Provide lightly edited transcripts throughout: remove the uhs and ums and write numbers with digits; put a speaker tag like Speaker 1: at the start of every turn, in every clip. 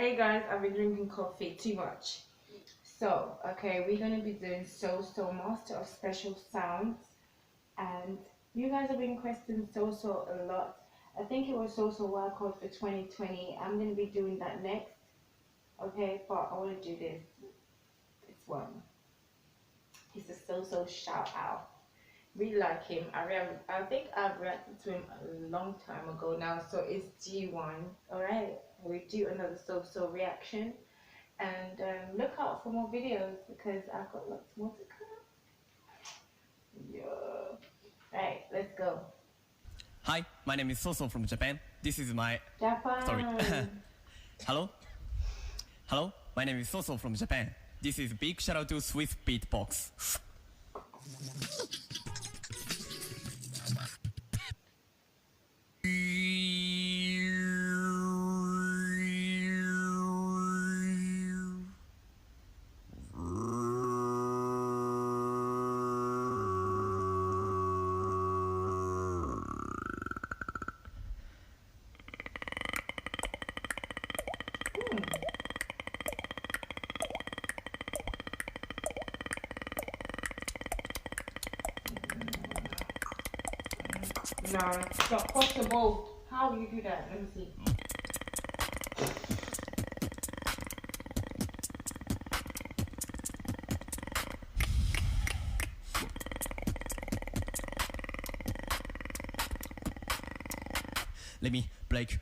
Speaker 1: Hey guys, I've been drinking coffee too much. So, okay, we're gonna be doing So Master of Special Sounds, and you guys have been requesting So a lot. I think it was Wild Card for 2020. I'm gonna be doing that next. Okay, but I wanna do this one. He's a shout out. Really like him. I think I've reacted to him a long time ago now, so it's G1. Alright, we do another reaction. And look out for more videos because I've got lots more to come. Yeah. Right, let's go.
Speaker 2: Hi, my name is Soso from Japan. This is my...
Speaker 1: Japan.
Speaker 2: Sorry. Hello? Hello, my name is Soso from Japan. This is big shout out to Swiss Beatbox.
Speaker 1: No, it's not possible. How do you do that? Let me see.
Speaker 2: Let me break.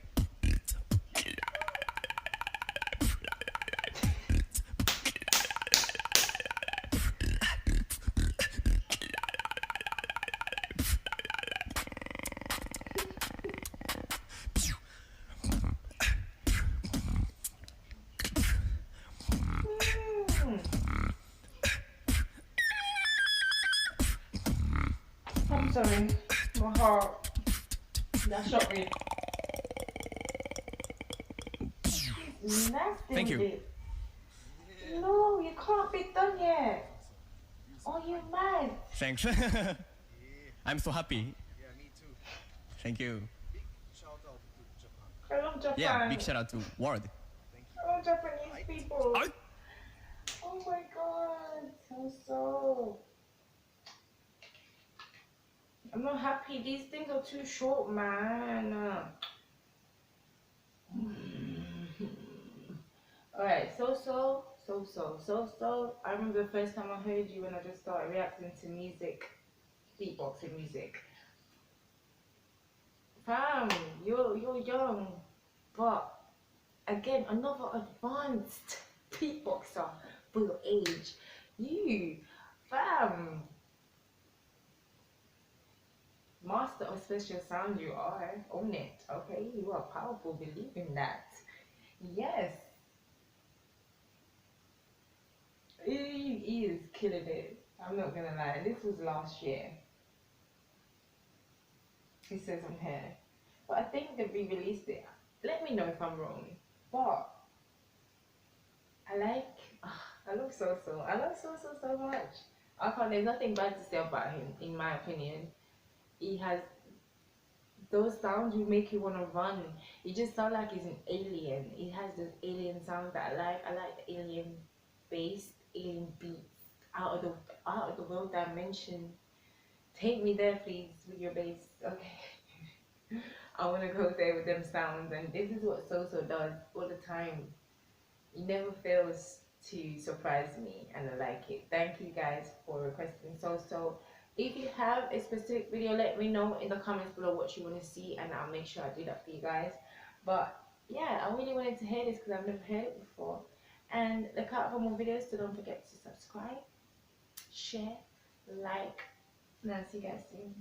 Speaker 1: I'm sorry. My heart. That shot me. Nasty.
Speaker 2: Thank you.
Speaker 1: No, you can't be done yet. Oh, you mad?
Speaker 2: Thanks. I'm so happy. Thank you.
Speaker 1: I love Japan.
Speaker 2: Yeah, big shout out to World.
Speaker 1: I love Japanese people. Oh my god, so. I'm not happy. These things are too short, man. Alright, I remember the first time I heard you when I just started reacting to music, beatboxing music. Fam, you're young, but again, another advanced beatboxer for your age. You, fam, master of special sound. You are. Own it. Okay, you are powerful. Believe in that. Yes. He is killing it. I'm not gonna lie. This was last year. It says on here, but I think they re-released it. Let me know if I'm wrong. But I love So. I love so much. I can't. There's nothing bad to say about him, in my opinion. He has those sounds you make you want to run. He just sounds like he's an alien. He has those alien sounds that I like. I like the alien bass, alien beats, out of the world dimension. Take me there, please, with your bass. Okay. I want to go there with them sounds, and this is what So does all the time. He never fails to surprise me, and I like it. Thank you guys for requesting So. If you have a specific video, let me know in the comments below what you want to see, and I'll make sure I do that for you guys. But yeah, I really wanted to hear this because I've never heard it before. And look out for more videos, so don't forget to subscribe, share, like, and I'll see you guys soon.